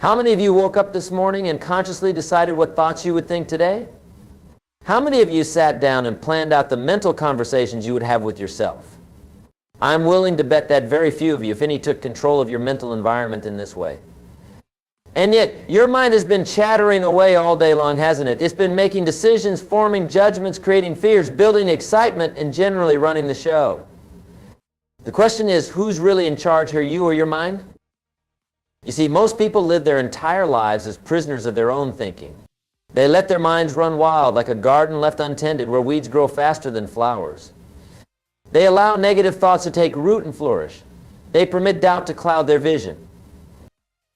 How many of you woke up this morning and consciously decided what thoughts you would think today? How many of you sat down and planned out the mental conversations you would have with yourself? I'm willing to bet that very few of you, if any, took control of your mental environment in this way. And yet, your mind has been chattering away all day long, hasn't it? It's been making decisions, forming judgments, creating fears, building excitement, and generally running the show. The question is, who's really in charge here, you or your mind? You see, most people live their entire lives as prisoners of their own thinking. They let their minds run wild like a garden left untended where weeds grow faster than flowers. They allow negative thoughts to take root and flourish. They permit doubt to cloud their vision.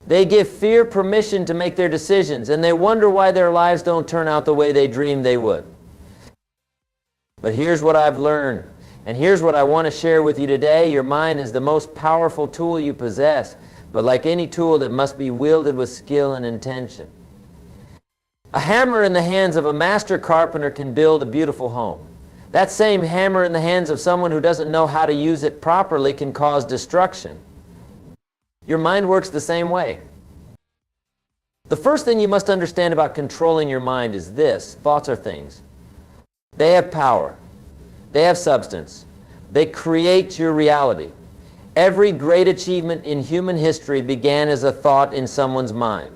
They give fear permission to make their decisions, and they wonder why their lives don't turn out the way they dreamed they would. But here's what I've learned, and here's what I want to share with you today. Your mind is the most powerful tool you possess, but like any tool, it must be wielded with skill and intention. A hammer in the hands of a master carpenter can build a beautiful home. That same hammer in the hands of someone who doesn't know how to use it properly can cause destruction. Your mind works the same way. The first thing you must understand about controlling your mind is this: thoughts are things. They have power. They have substance. They create your reality. Every great achievement in human history began as a thought in someone's mind.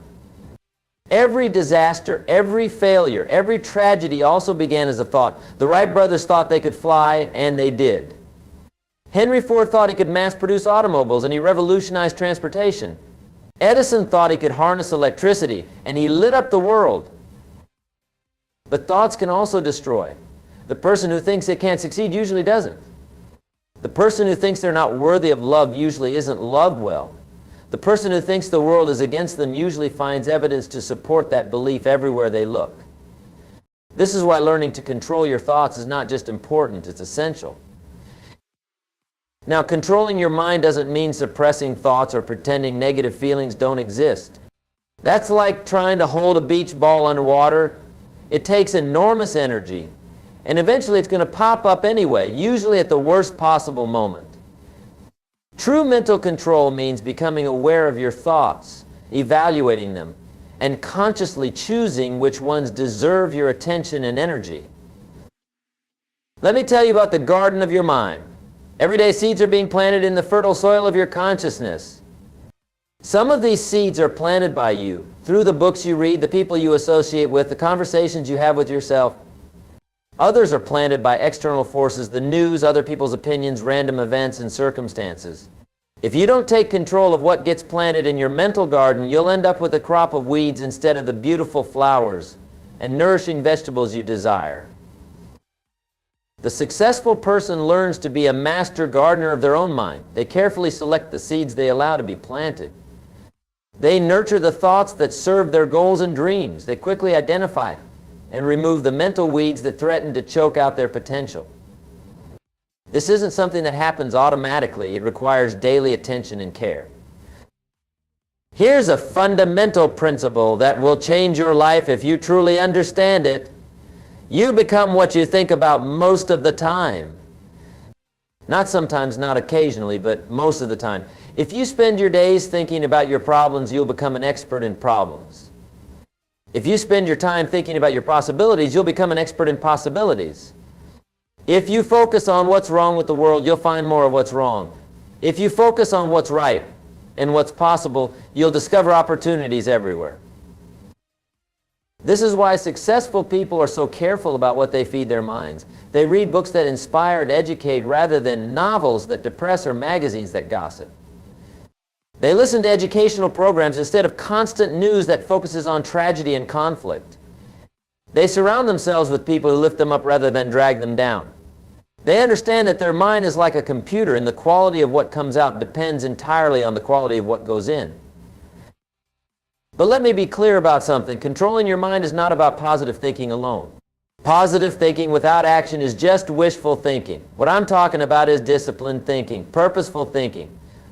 Every disaster, every failure, every tragedy also began as a thought. The Wright brothers thought they could fly, and they did. Henry Ford thought he could mass-produce automobiles, and he revolutionized transportation. Edison thought he could harness electricity, and he lit up the world. But thoughts can also destroy. The person who thinks they can't succeed usually doesn't. The person who thinks they're not worthy of love usually isn't loved well. The person who thinks the world is against them usually finds evidence to support that belief everywhere they look. This is why learning to control your thoughts is not just important, it's essential. Now, controlling your mind doesn't mean suppressing thoughts or pretending negative feelings don't exist. That's like trying to hold a beach ball underwater. It takes enormous energy, and eventually it's going to pop up anyway, usually at the worst possible moment. True mental control means becoming aware of your thoughts, evaluating them, and consciously choosing which ones deserve your attention and energy. Let me tell you about the garden of your mind. Every day seeds are being planted in the fertile soil of your consciousness. Some of these seeds are planted by you through the books you read, the people you associate with, the conversations you have with yourself. Others are planted by external forces, the news, other people's opinions, random events, and circumstances. If you don't take control of what gets planted in your mental garden, you'll end up with a crop of weeds instead of the beautiful flowers and nourishing vegetables you desire. The successful person learns to be a master gardener of their own mind. They carefully select the seeds they allow to be planted. They nurture the thoughts that serve their goals and dreams. They quickly identify and remove the mental weeds that threaten to choke out their potential. This isn't something that happens automatically. It requires daily attention and care. Here's a fundamental principle that will change your life if you truly understand it. You become what you think about most of the time. Not sometimes, not occasionally, but most of the time. If you spend your days thinking about your problems, you'll become an expert in problems. If you spend your time thinking about your possibilities, you'll become an expert in possibilities. If you focus on what's wrong with the world, you'll find more of what's wrong. If you focus on what's right and what's possible, you'll discover opportunities everywhere. This is why successful people are so careful about what they feed their minds. They read books that inspire and educate rather than novels that depress or magazines that gossip. They listen to educational programs instead of constant news that focuses on tragedy and conflict. They surround themselves with people who lift them up rather than drag them down. They understand that their mind is like a computer, and the quality of what comes out depends entirely on the quality of what goes in. But let me be clear about something. Controlling your mind is not about positive thinking alone. Positive thinking without action is just wishful thinking. What I'm talking about is disciplined thinking, purposeful thinking,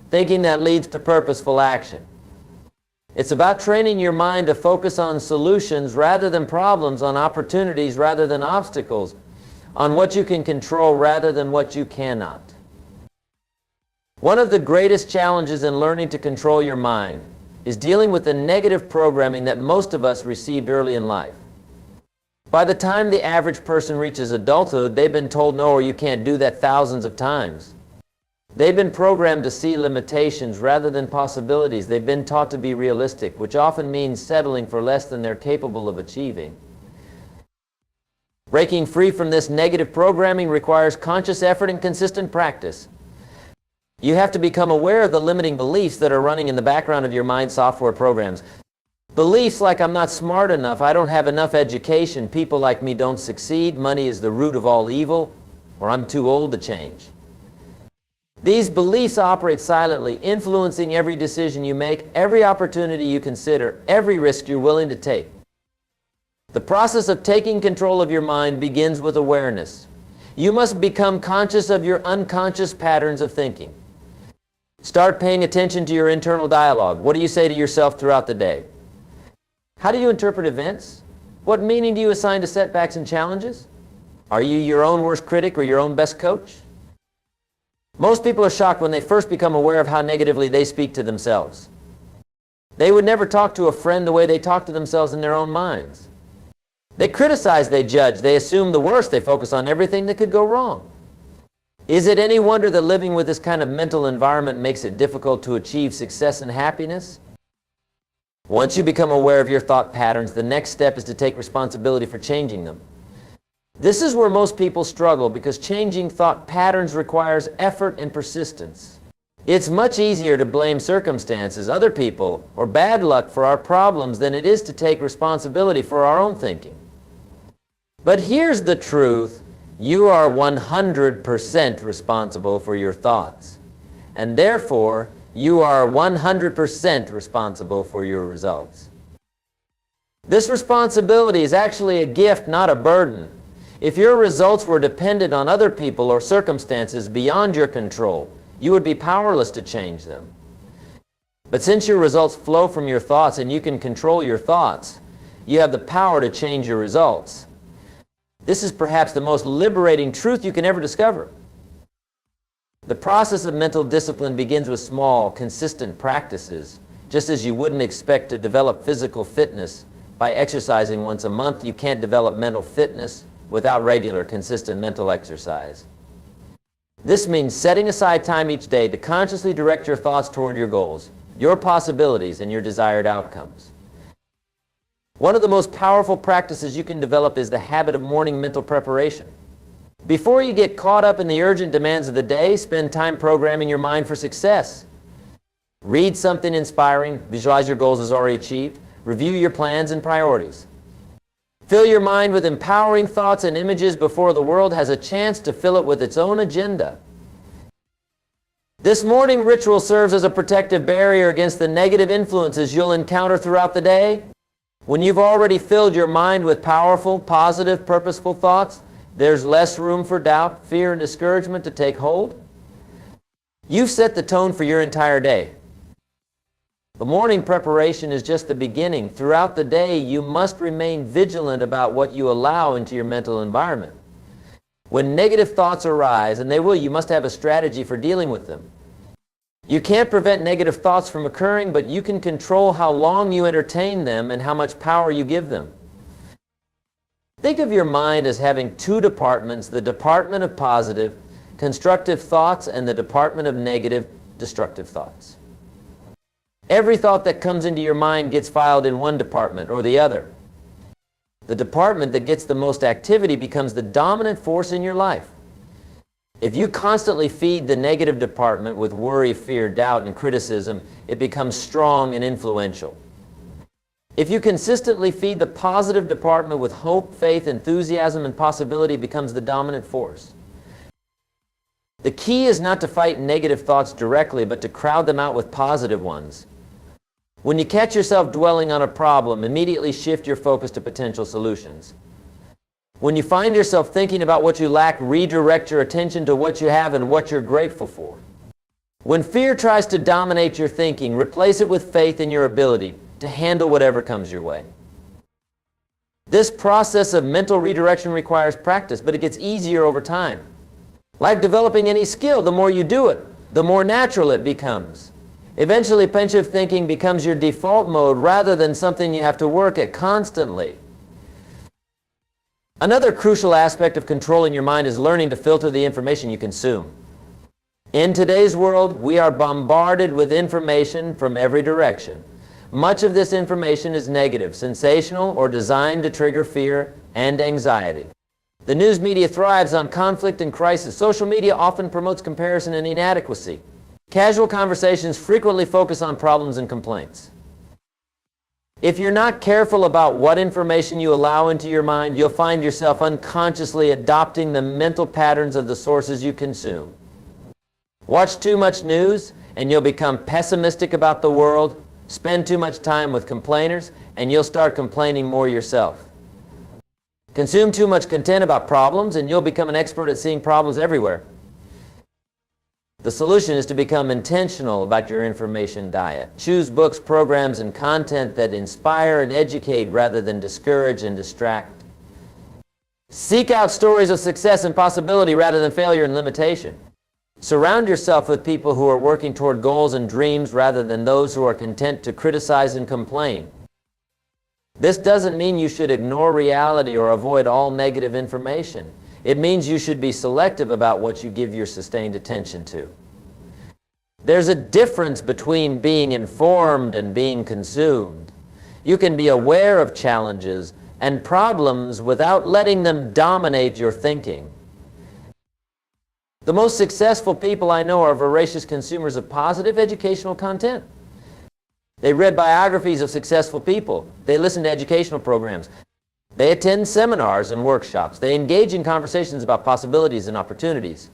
thinking that leads to purposeful action. It's about training your mind to focus on solutions rather than problems, on opportunities rather than obstacles, on what you can control rather than what you cannot. One of the greatest challenges in learning to control your mind is dealing with the negative programming that most of us received early in life. By the time the average person reaches adulthood, they've been told no or you can't do that thousands of times. They've been programmed to see limitations rather than possibilities. They've been taught to be realistic, which often means settling for less than they're capable of achieving. Breaking free from this negative programming requires conscious effort and consistent practice. You have to become aware of the limiting beliefs that are running in the background of your mind software programs. Beliefs like I'm not smart enough, I don't have enough education, people like me don't succeed, money is the root of all evil, or I'm too old to change. These beliefs operate silently, influencing every decision you make, every opportunity you consider, every risk you're willing to take. The process of taking control of your mind begins with awareness. You must become conscious of your unconscious patterns of thinking. Start paying attention to your internal dialogue. What do you say to yourself throughout the day? How do you interpret events? What meaning do you assign to setbacks and challenges? Are you your own worst critic or your own best coach? Most people are shocked when they first become aware of how negatively they speak to themselves. They would never talk to a friend the way they talk to themselves in their own minds. They criticize, they judge, they assume the worst, they focus on everything that could go wrong. Is it any wonder that living with this kind of mental environment makes it difficult to achieve success and happiness? Once you become aware of your thought patterns, the next step is to take responsibility for changing them. This is where most people struggle because changing thought patterns requires effort and persistence. It's much easier to blame circumstances, other people, or bad luck for our problems than it is to take responsibility for our own thinking. But here's the truth. You are 100% responsible for your thoughts. And therefore, you are 100% responsible for your results. This responsibility is actually a gift, not a burden. If your results were dependent on other people or circumstances beyond your control, you would be powerless to change them. But since your results flow from your thoughts and you can control your thoughts, you have the power to change your results. This is perhaps the most liberating truth you can ever discover. The process of mental discipline begins with small, consistent practices. Just as you wouldn't expect to develop physical fitness by exercising once a month, you can't develop mental fitness without regular, consistent mental exercise. This means setting aside time each day to consciously direct your thoughts toward your goals, your possibilities, and your desired outcomes. One of the most powerful practices you can develop is the habit of morning mental preparation. Before you get caught up in the urgent demands of the day, spend time programming your mind for success. Read something inspiring, visualize your goals as already achieved, review your plans and priorities. Fill your mind with empowering thoughts and images before the world has a chance to fill it with its own agenda. This morning ritual serves as a protective barrier against the negative influences you'll encounter throughout the day. When you've already filled your mind with powerful, positive, purposeful thoughts, there's less room for doubt, fear, and discouragement to take hold. You've set the tone for your entire day. The morning preparation is just the beginning. Throughout the day, you must remain vigilant about what you allow into your mental environment. When negative thoughts arise, and they will, you must have a strategy for dealing with them. You can't prevent negative thoughts from occurring, but you can control how long you entertain them and how much power you give them. Think of your mind as having two departments, the department of positive, constructive thoughts and the department of negative, destructive thoughts. Every thought that comes into your mind gets filed in one department or the other. The department that gets the most activity becomes the dominant force in your life. If you constantly feed the negative department with worry, fear, doubt, and criticism, it becomes strong and influential. If you consistently feed the positive department with hope, faith, enthusiasm, and possibility, it becomes the dominant force. The key is not to fight negative thoughts directly, but to crowd them out with positive ones. When you catch yourself dwelling on a problem, immediately shift your focus to potential solutions. When you find yourself thinking about what you lack, redirect your attention to what you have and what you're grateful for. When fear tries to dominate your thinking, replace it with faith in your ability to handle whatever comes your way. This process of mental redirection requires practice, but it gets easier over time. Like developing any skill, the more you do it, the more natural it becomes. Eventually, pensive thinking becomes your default mode rather than something you have to work at constantly. Another crucial aspect of controlling your mind is learning to filter the information you consume. In today's world, we are bombarded with information from every direction. Much of this information is negative, sensational, or designed to trigger fear and anxiety. The news media thrives on conflict and crisis. Social media often promotes comparison and inadequacy. Casual conversations frequently focus on problems and complaints. If you're not careful about what information you allow into your mind, you'll find yourself unconsciously adopting the mental patterns of the sources you consume. Watch too much news, and you'll become pessimistic about the world. Spend too much time with complainers, and you'll start complaining more yourself. Consume too much content about problems, and you'll become an expert at seeing problems everywhere. The solution is to become intentional about your information diet. Choose books, programs, and content that inspire and educate rather than discourage and distract. Seek out stories of success and possibility rather than failure and limitation. Surround yourself with people who are working toward goals and dreams rather than those who are content to criticize and complain. This doesn't mean you should ignore reality or avoid all negative information. It means you should be selective about what you give your sustained attention to. There's a difference between being informed and being consumed. You can be aware of challenges and problems without letting them dominate your thinking. The most successful people I know are voracious consumers of positive educational content. They read biographies of successful people. They listen to educational programs. They attend seminars and workshops. They engage in conversations about possibilities and opportunities.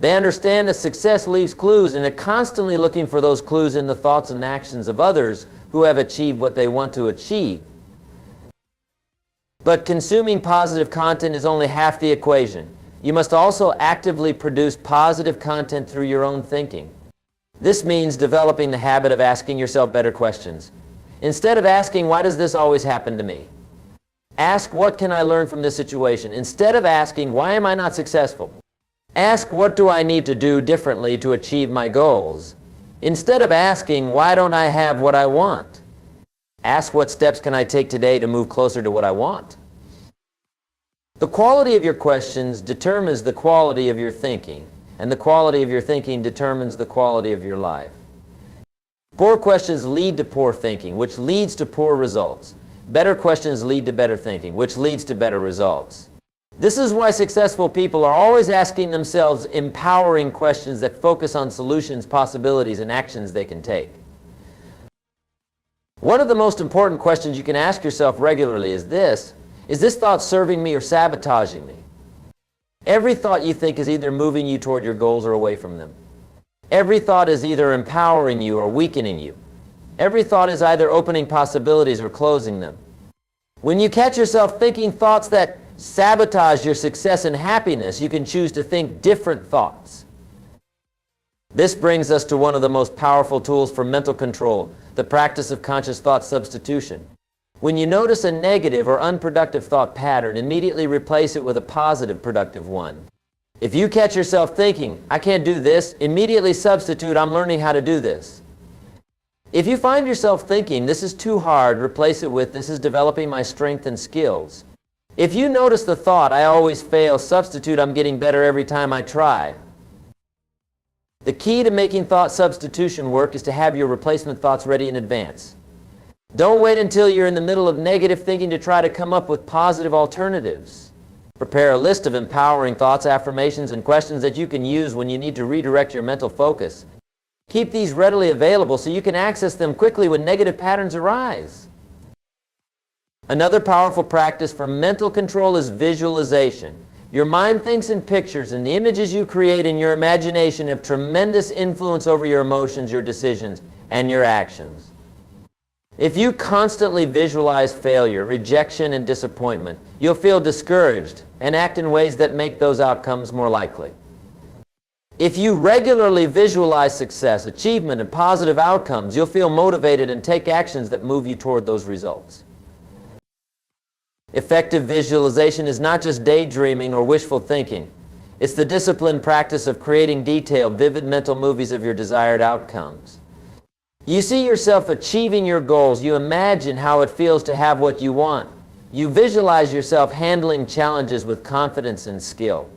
They understand that success leaves clues, and they're constantly looking for those clues in the thoughts and actions of others who have achieved what they want to achieve. But consuming positive content is only half the equation. You must also actively produce positive content through your own thinking. This means developing the habit of asking yourself better questions. Instead of asking, "Why does this always happen to me?" Ask, "What can I learn from this situation?" Instead of asking, "Why am I not successful?" Ask, "What do I need to do differently to achieve my goals?" Instead of asking, "Why don't I have what I want?" Ask, "What steps can I take today to move closer to what I want?" The quality of your questions determines the quality of your thinking, and the quality of your thinking determines the quality of your life. Poor questions lead to poor thinking, which leads to poor results. Better questions lead to better thinking, which leads to better results. This is why successful people are always asking themselves empowering questions that focus on solutions, possibilities, and actions they can take. One of the most important questions you can ask yourself regularly is this: is this thought serving me or sabotaging me? Every thought you think is either moving you toward your goals or away from them. Every thought is either empowering you or weakening you. Every thought is either opening possibilities or closing them. When you catch yourself thinking thoughts that sabotage your success and happiness, you can choose to think different thoughts. This brings us to one of the most powerful tools for mental control, the practice of conscious thought substitution. When you notice a negative or unproductive thought pattern, immediately replace it with a positive, productive one. If you catch yourself thinking, "I can't do this," immediately substitute, "I'm learning how to do this." If you find yourself thinking, "This is too hard," replace it with, "This is developing my strength and skills." If you notice the thought, "I always fail," substitute, "I'm getting better every time I try." The key to making thought substitution work is to have your replacement thoughts ready in advance. Don't wait until you're in the middle of negative thinking to try to come up with positive alternatives. Prepare a list of empowering thoughts, affirmations, and questions that you can use when you need to redirect your mental focus. Keep these readily available so you can access them quickly when negative patterns arise. Another powerful practice for mental control is visualization. Your mind thinks in pictures, and the images you create in your imagination have tremendous influence over your emotions, your decisions, and your actions. If you constantly visualize failure, rejection, and disappointment, you'll feel discouraged and act in ways that make those outcomes more likely. If you regularly visualize success, achievement, and positive outcomes, you'll feel motivated and take actions that move you toward those results. Effective visualization is not just daydreaming or wishful thinking. It's the disciplined practice of creating detailed, vivid mental movies of your desired outcomes. You see yourself achieving your goals. You imagine how it feels to have what you want. You visualize yourself handling challenges with confidence and skill.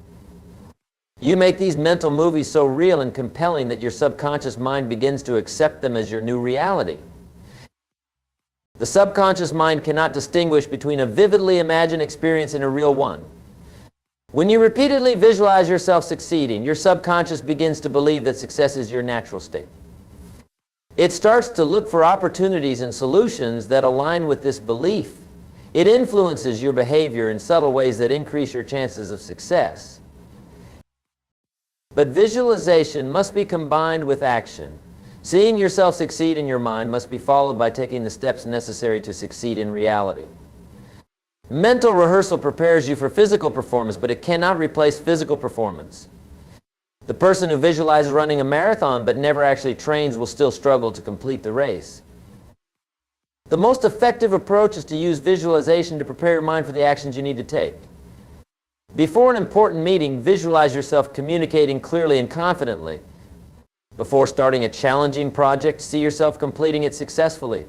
You make these mental movies so real and compelling that your subconscious mind begins to accept them as your new reality. The subconscious mind cannot distinguish between a vividly imagined experience and a real one. When you repeatedly visualize yourself succeeding, your subconscious begins to believe that success is your natural state. It starts to look for opportunities and solutions that align with this belief. It influences your behavior in subtle ways that increase your chances of success. But visualization must be combined with action. Seeing yourself succeed in your mind must be followed by taking the steps necessary to succeed in reality. Mental rehearsal prepares you for physical performance, but it cannot replace physical performance. The person who visualizes running a marathon but never actually trains will still struggle to complete the race. The most effective approach is to use visualization to prepare your mind for the actions you need to take. Before an important meeting, visualize yourself communicating clearly and confidently. Before starting a challenging project, see yourself completing it successfully.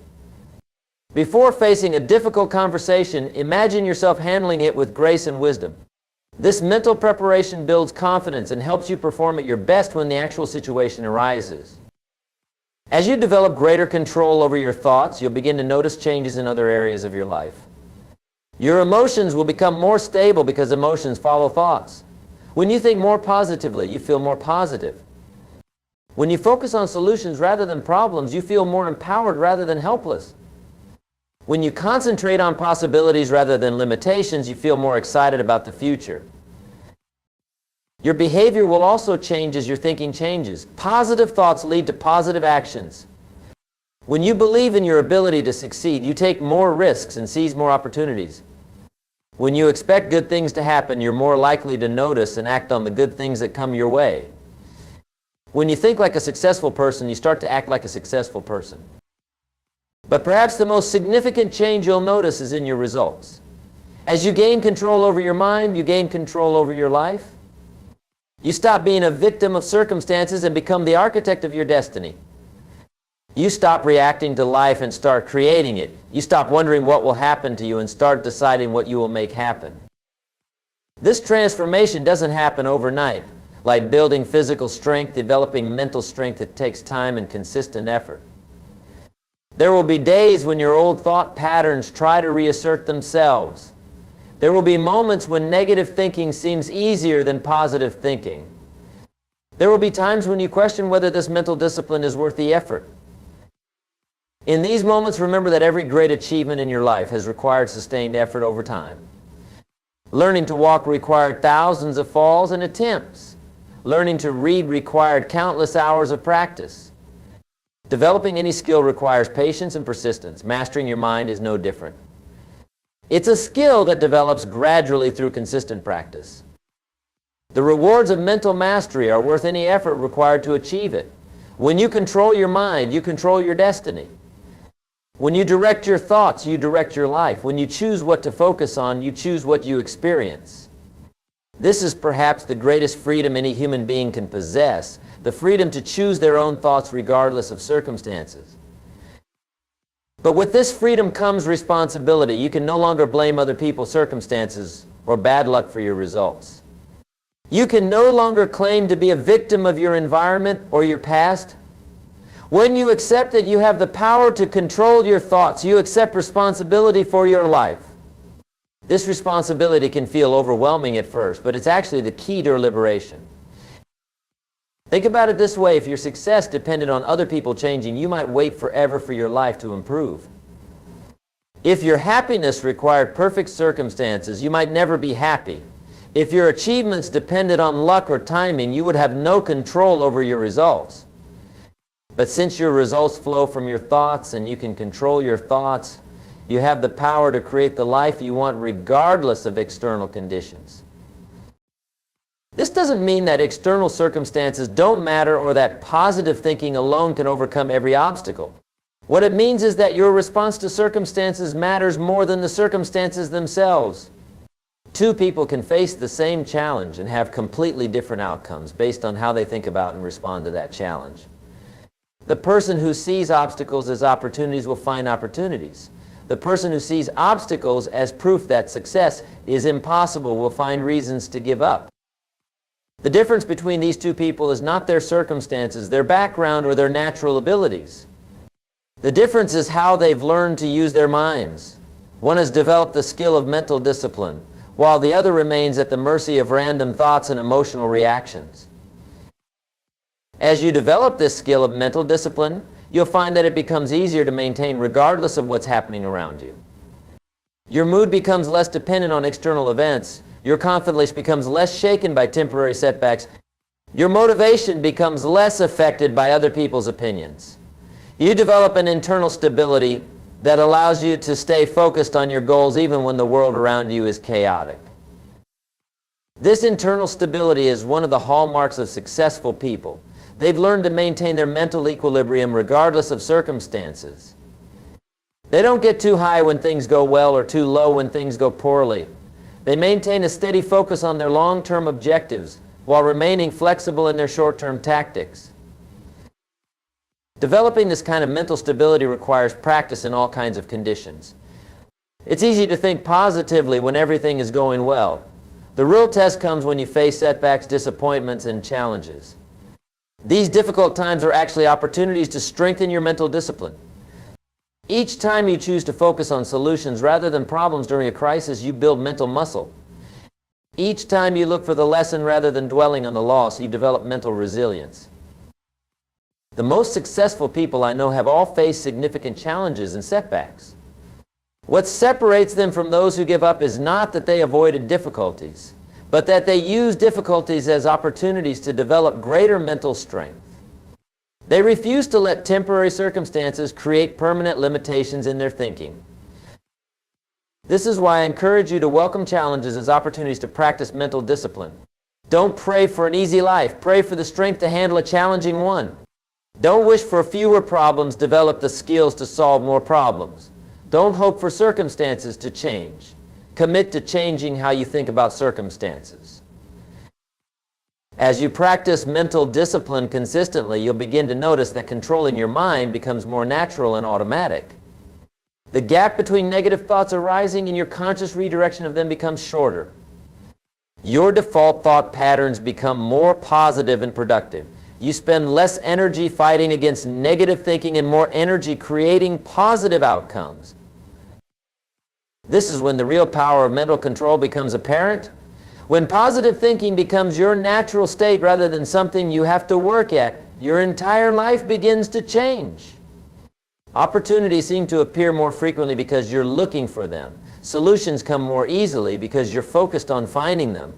Before facing a difficult conversation, imagine yourself handling it with grace and wisdom. This mental preparation builds confidence and helps you perform at your best when the actual situation arises. As you develop greater control over your thoughts, you'll begin to notice changes in other areas of your life. Your emotions will become more stable because emotions follow thoughts. When you think more positively, you feel more positive. When you focus on solutions rather than problems, you feel more empowered rather than helpless. When you concentrate on possibilities rather than limitations, you feel more excited about the future. Your behavior will also change as your thinking changes. Positive thoughts lead to positive actions. When you believe in your ability to succeed, you take more risks and seize more opportunities. When you expect good things to happen, you're more likely to notice and act on the good things that come your way. When you think like a successful person, you start to act like a successful person. But perhaps the most significant change you'll notice is in your results. As you gain control over your mind, you gain control over your life. You stop being a victim of circumstances and become the architect of your destiny. You stop reacting to life and start creating it. You stop wondering what will happen to you and start deciding what you will make happen. This transformation doesn't happen overnight. Like building physical strength, developing mental strength, it takes time and consistent effort. There will be days when your old thought patterns try to reassert themselves. There will be moments when negative thinking seems easier than positive thinking. There will be times when you question whether this mental discipline is worth the effort. In these moments, remember that every great achievement in your life has required sustained effort over time. Learning to walk required thousands of falls and attempts. Learning to read required countless hours of practice. Developing any skill requires patience and persistence. Mastering your mind is no different. It's a skill that develops gradually through consistent practice. The rewards of mental mastery are worth any effort required to achieve it. When you control your mind, you control your destiny. When you direct your thoughts, you direct your life. When you choose what to focus on, you choose what you experience. This is perhaps the greatest freedom any human being can possess, the freedom to choose their own thoughts regardless of circumstances. But with this freedom comes responsibility. You can no longer blame other people's circumstances or bad luck for your results. You can no longer claim to be a victim of your environment or your past. When you accept that you have the power to control your thoughts, you accept responsibility for your life. This responsibility can feel overwhelming at first, but it's actually the key to liberation. Think about it this way: if your success depended on other people changing, you might wait forever for your life to improve. If your happiness required perfect circumstances, you might never be happy. If your achievements depended on luck or timing, you would have no control over your results. But since your results flow from your thoughts and you can control your thoughts, you have the power to create the life you want regardless of external conditions. This doesn't mean that external circumstances don't matter or that positive thinking alone can overcome every obstacle. What it means is that your response to circumstances matters more than the circumstances themselves. Two people can face the same challenge and have completely different outcomes based on how they think about and respond to that challenge. The person who sees obstacles as opportunities will find opportunities. The person who sees obstacles as proof that success is impossible will find reasons to give up. The difference between these two people is not their circumstances, their background, or their natural abilities. The difference is how they've learned to use their minds. One has developed the skill of mental discipline, while the other remains at the mercy of random thoughts and emotional reactions. As you develop this skill of mental discipline, you'll find that it becomes easier to maintain regardless of what's happening around you. Your mood becomes less dependent on external events. Your confidence becomes less shaken by temporary setbacks. Your motivation becomes less affected by other people's opinions. You develop an internal stability that allows you to stay focused on your goals even when the world around you is chaotic. This internal stability is one of the hallmarks of successful people. They've learned to maintain their mental equilibrium regardless of circumstances. They don't get too high when things go well or too low when things go poorly. They maintain a steady focus on their long-term objectives while remaining flexible in their short-term tactics. Developing this kind of mental stability requires practice in all kinds of conditions. It's easy to think positively when everything is going well. The real test comes when you face setbacks, disappointments, and challenges. These difficult times are actually opportunities to strengthen your mental discipline. Each time you choose to focus on solutions rather than problems during a crisis, you build mental muscle. Each time you look for the lesson rather than dwelling on the loss, you develop mental resilience. The most successful people I know have all faced significant challenges and setbacks. What separates them from those who give up is not that they avoided difficulties, but that they use difficulties as opportunities to develop greater mental strength. They refuse to let temporary circumstances create permanent limitations in their thinking. This is why I encourage you to welcome challenges as opportunities to practice mental discipline. Don't pray for an easy life. Pray for the strength to handle a challenging one. Don't wish for fewer problems. Develop the skills to solve more problems. Don't hope for circumstances to change. Commit to changing how you think about circumstances. As you practice mental discipline consistently, you'll begin to notice that controlling your mind becomes more natural and automatic. The gap between negative thoughts arising and your conscious redirection of them becomes shorter. Your default thought patterns become more positive and productive. You spend less energy fighting against negative thinking and more energy creating positive outcomes. This is when the real power of mental control becomes apparent. When positive thinking becomes your natural state rather than something you have to work at, your entire life begins to change. Opportunities seem to appear more frequently because you're looking for them. Solutions come more easily because you're focused on finding them.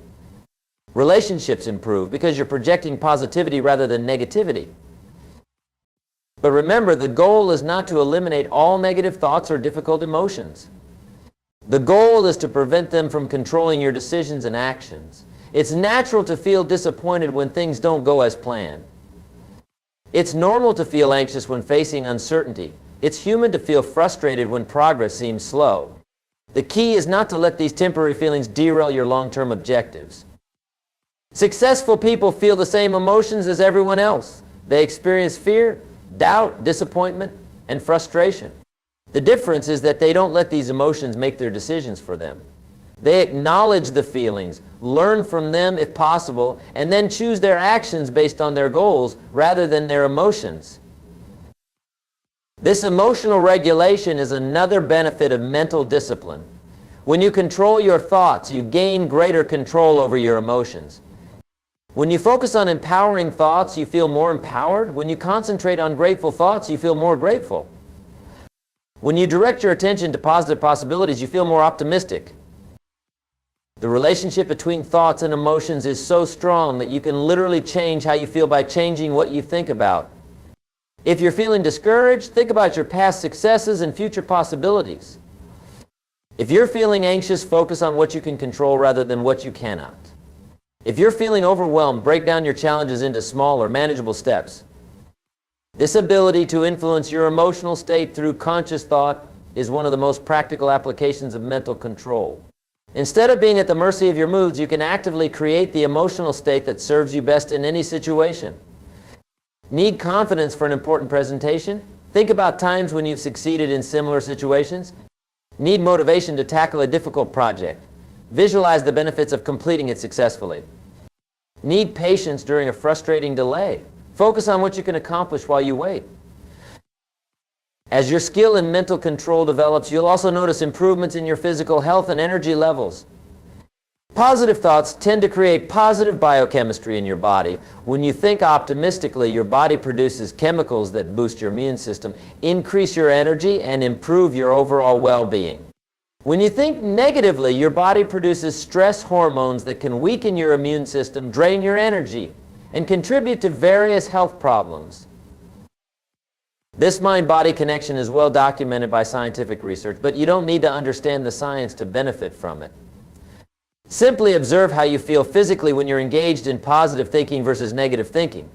Relationships improve because you're projecting positivity rather than negativity. But remember, the goal is not to eliminate all negative thoughts or difficult emotions. The goal is to prevent them from controlling your decisions and actions. It's natural to feel disappointed when things don't go as planned. It's normal to feel anxious when facing uncertainty. It's human to feel frustrated when progress seems slow. The key is not to let these temporary feelings derail your long-term objectives. Successful people feel the same emotions as everyone else. They experience fear, doubt, disappointment, and frustration. The difference is that they don't let these emotions make their decisions for them. They acknowledge the feelings, learn from them if possible, and then choose their actions based on their goals rather than their emotions. This emotional regulation is another benefit of mental discipline. When you control your thoughts, you gain greater control over your emotions. When you focus on empowering thoughts, you feel more empowered. When you concentrate on grateful thoughts, you feel more grateful. When you direct your attention to positive possibilities, you feel more optimistic. The relationship between thoughts and emotions is so strong that you can literally change how you feel by changing what you think about. If you're feeling discouraged, think about your past successes and future possibilities. If you're feeling anxious, focus on what you can control rather than what you cannot. If you're feeling overwhelmed, break down your challenges into smaller, manageable steps. This ability to influence your emotional state through conscious thought is one of the most practical applications of mental control. Instead of being at the mercy of your moods, you can actively create the emotional state that serves you best in any situation. Need confidence for an important presentation? Think about times when you've succeeded in similar situations. Need motivation to tackle a difficult project? Visualize the benefits of completing it successfully. Need patience during a frustrating delay? Focus on what you can accomplish while you wait. As your skill in mental control develops, you'll also notice improvements in your physical health and energy levels. Positive thoughts tend to create positive biochemistry in your body. When you think optimistically, your body produces chemicals that boost your immune system, increase your energy, and improve your overall well-being. When you think negatively, your body produces stress hormones that can weaken your immune system, drain your energy, and contribute to various health problems. This mind-body connection is well documented by scientific research, but you don't need to understand the science to benefit from it. Simply observe how you feel physically when you're engaged in positive thinking versus negative thinking.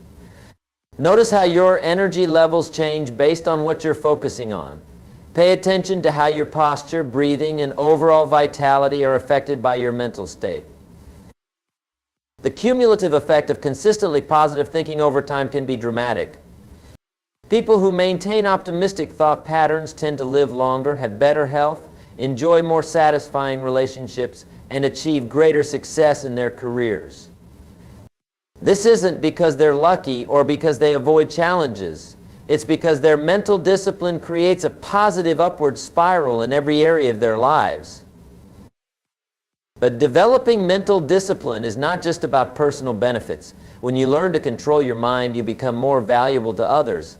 Notice how your energy levels change based on what you're focusing on. Pay attention to how your posture, breathing, and overall vitality are affected by your mental state. The cumulative effect of consistently positive thinking over time can be dramatic. People who maintain optimistic thought patterns tend to live longer, have better health, enjoy more satisfying relationships, and achieve greater success in their careers. This isn't because they're lucky or because they avoid challenges. It's because their mental discipline creates a positive upward spiral in every area of their lives. But developing mental discipline is not just about personal benefits. When you learn to control your mind, you become more valuable to others.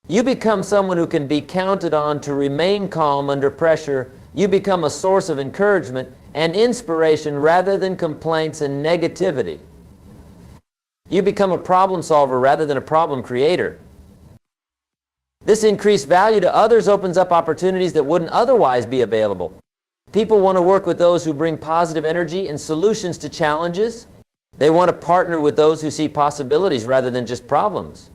You become someone who can be counted on to remain calm under pressure. You become a source of encouragement and inspiration rather than complaints and negativity. You become a problem solver rather than a problem creator. This increased value to others opens up opportunities that wouldn't otherwise be available. People want to work with those who bring positive energy and solutions to challenges. They want to partner with those who see possibilities rather than just problems.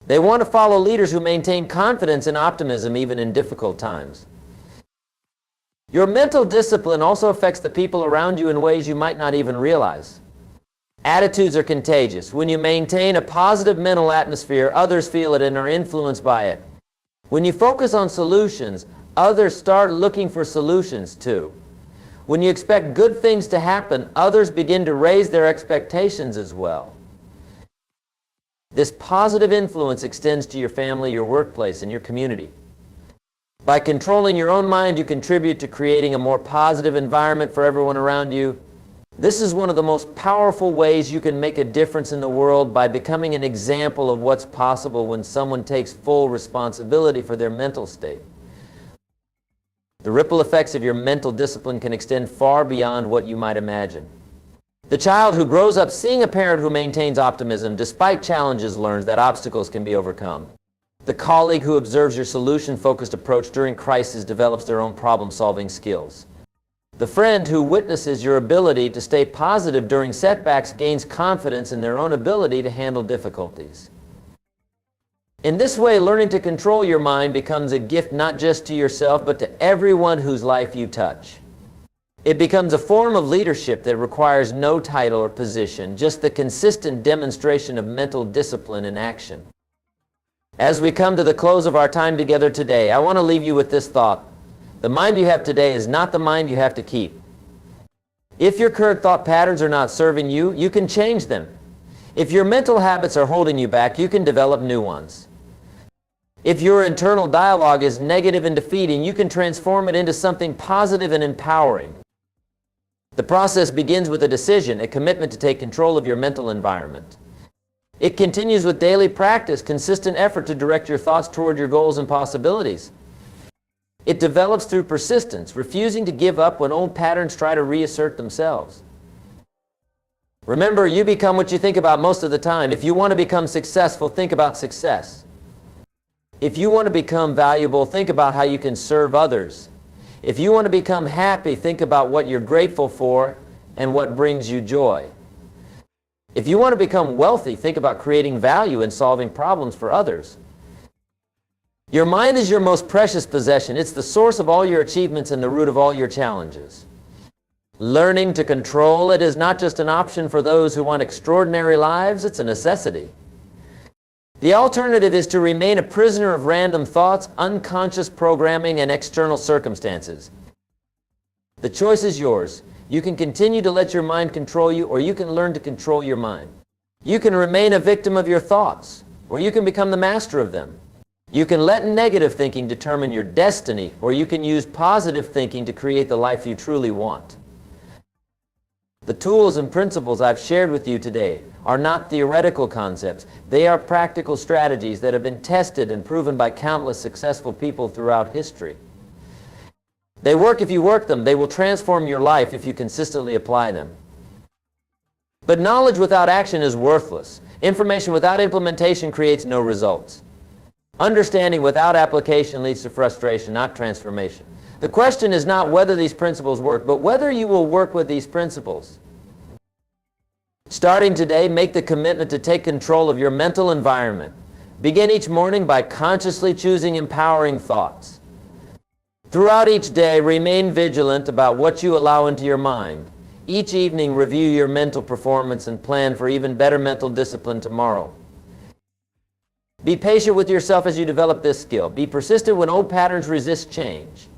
They want to follow leaders who maintain confidence and optimism even in difficult times. Your mental discipline also affects the people around you in ways you might not even realize. Attitudes are contagious. When you maintain a positive mental atmosphere, others feel it and are influenced by it. When you focus on solutions, others start looking for solutions too. When you expect good things to happen, others begin to raise their expectations as well. This positive influence extends to your family, your workplace, and your community. By controlling your own mind, you contribute to creating a more positive environment for everyone around you. This is one of the most powerful ways you can make a difference in the world, by becoming an example of what's possible when someone takes full responsibility for their mental state. The ripple effects of your mental discipline can extend far beyond what you might imagine. The child who grows up seeing a parent who maintains optimism despite challenges learns that obstacles can be overcome. The colleague who observes your solution-focused approach during crisis develops their own problem-solving skills. The friend who witnesses your ability to stay positive during setbacks gains confidence in their own ability to handle difficulties. In this way, learning to control your mind becomes a gift not just to yourself, but to everyone whose life you touch. It becomes a form of leadership that requires no title or position, just the consistent demonstration of mental discipline in action. As we come to the close of our time together today, I want to leave you with this thought. The mind you have today is not the mind you have to keep. If your current thought patterns are not serving you, you can change them. If your mental habits are holding you back, you can develop new ones. If your internal dialogue is negative and defeating, you can transform it into something positive and empowering. The process begins with a decision, a commitment to take control of your mental environment. It continues with daily practice, consistent effort to direct your thoughts toward your goals and possibilities. It develops through persistence, refusing to give up when old patterns try to reassert themselves. Remember, you become what you think about most of the time. If you want to become successful, think about success. If you want to become valuable, think about how you can serve others. If you want to become happy, think about what you're grateful for and what brings you joy. If you want to become wealthy, think about creating value and solving problems for others. Your mind is your most precious possession. It's the source of all your achievements and the root of all your challenges. Learning to control it is not just an option for those who want extraordinary lives, it's a necessity. The alternative is to remain a prisoner of random thoughts, unconscious programming, and external circumstances. The choice is yours. You can continue to let your mind control you, or you can learn to control your mind. You can remain a victim of your thoughts, or you can become the master of them. You can let negative thinking determine your destiny, or you can use positive thinking to create the life you truly want. The tools and principles I've shared with you today are not theoretical concepts. They are practical strategies that have been tested and proven by countless successful people throughout history. They work if you work them. They will transform your life if you consistently apply them. But knowledge without action is worthless. Information without implementation creates no results. Understanding without application leads to frustration, not transformation. The question is not whether these principles work, but whether you will work with these principles. Starting today, make the commitment to take control of your mental environment. Begin each morning by consciously choosing empowering thoughts. Throughout each day, remain vigilant about what you allow into your mind. Each evening, review your mental performance and plan for even better mental discipline tomorrow. Be patient with yourself as you develop this skill. Be persistent when old patterns resist change.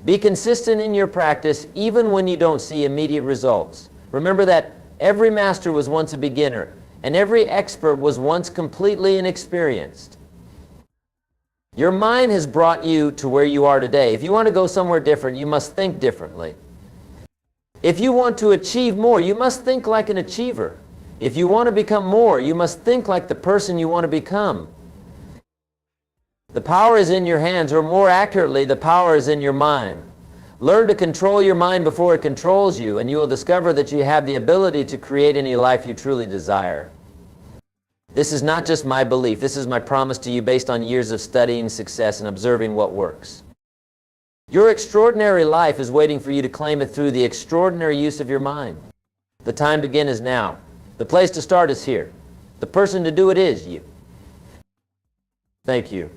Be consistent in your practice even when you don't see immediate results. Remember that every master was once a beginner, and every expert was once completely inexperienced. Your mind has brought you to where you are today. If you want to go somewhere different, you must think differently. If you want to achieve more, you must think like an achiever. If you want to become more, you must think like the person you want to become. The power is in your hands, or more accurately, the power is in your mind. Learn to control your mind before it controls you, and you will discover that you have the ability to create any life you truly desire. This is not just my belief. This is my promise to you based on years of studying success and observing what works. Your extraordinary life is waiting for you to claim it through the extraordinary use of your mind. The time to begin is now. The place to start is here. The person to do it is you. Thank you.